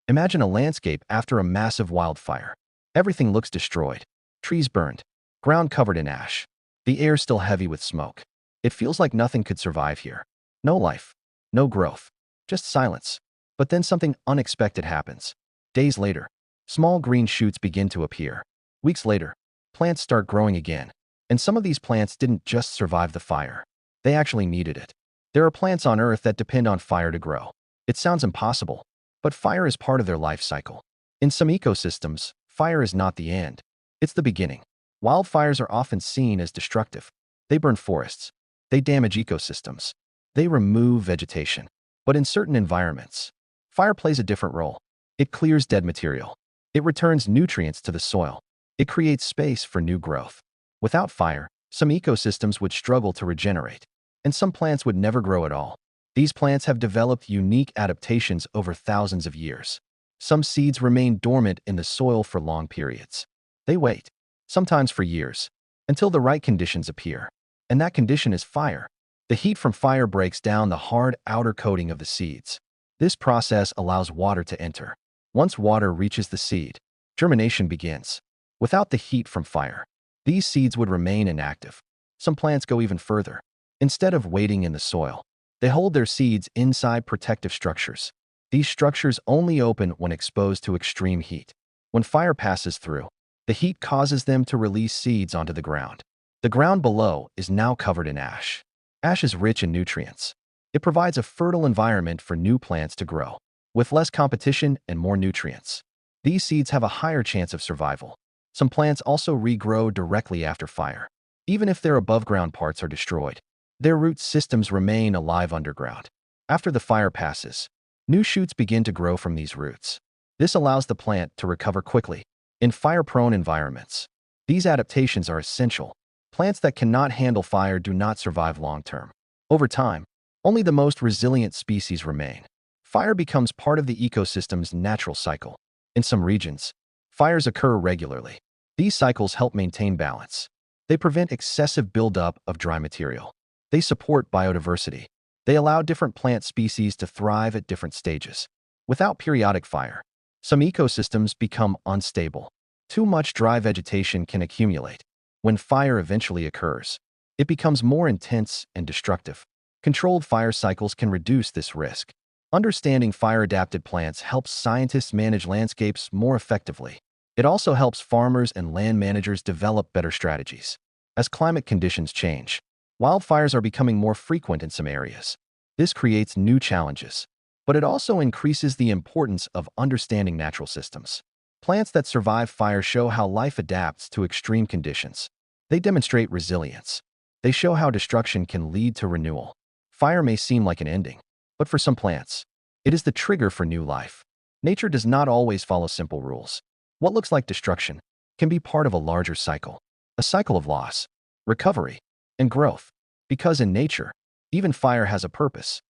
Imagine a landscape after a massive wildfire. Everything looks destroyed. Trees burned, ground covered in ash. The air still heavy with smoke. It feels like nothing could survive here. No life, no growth, just silence. But then something unexpected happens. Days later, small green shoots begin to appear. Weeks later, plants start growing again. And some of these plants didn't just survive the fire. They actually needed it. There are plants on Earth that depend on fire to grow. It sounds impossible, but fire is part of their life cycle. In some ecosystems, fire is not the end. It's the beginning. Wildfires are often seen as destructive. They burn forests. They damage ecosystems. They remove vegetation. But in certain environments, fire plays a different role. It clears dead material. It returns nutrients to the soil. It creates space for new growth. Without fire, some ecosystems would struggle to regenerate, and some plants would never grow at all. These plants have developed unique adaptations over thousands of years. Some seeds remain dormant in the soil for long periods. They wait, sometimes for years, until the right conditions appear. And that condition is fire. The heat from fire breaks down the hard outer coating of the seeds. This process allows water to enter. Once water reaches the seed, germination begins. Without the heat from fire, these seeds would remain inactive. Some plants go even further. Instead of waiting in the soil, they hold their seeds inside protective structures. These structures only open when exposed to extreme heat. When fire passes through, the heat causes them to release seeds onto the ground. The ground below is now covered in ash. Ash is rich in nutrients. It provides a fertile environment for new plants to grow. With less competition and more nutrients, these seeds have a higher chance of survival. Some plants also regrow directly after fire. Even if their above-ground parts are destroyed, their root systems remain alive underground. After the fire passes, new shoots begin to grow from these roots. This allows the plant to recover quickly. In fire-prone environments, these adaptations are essential. Plants that cannot handle fire do not survive long-term. Over time, only the most resilient species remain. Fire becomes part of the ecosystem's natural cycle. In some regions, fires occur regularly. These cycles help maintain balance. They prevent excessive buildup of dry material. They support biodiversity. They allow different plant species to thrive at different stages. Without periodic fire, some ecosystems become unstable. Too much dry vegetation can accumulate. When fire eventually occurs, it becomes more intense and destructive. Controlled fire cycles can reduce this risk. Understanding fire-adapted plants helps scientists manage landscapes more effectively. It also helps farmers and land managers develop better strategies. As climate conditions change, wildfires are becoming more frequent in some areas. This creates new challenges, but it also increases the importance of understanding natural systems. Plants that survive fire show how life adapts to extreme conditions. They demonstrate resilience. They show how destruction can lead to renewal. Fire may seem like an ending, but for some plants, it is the trigger for new life. Nature does not always follow simple rules. What looks like destruction can be part of a larger cycle, a cycle of loss, recovery, and growth. Because in nature, even fire has a purpose.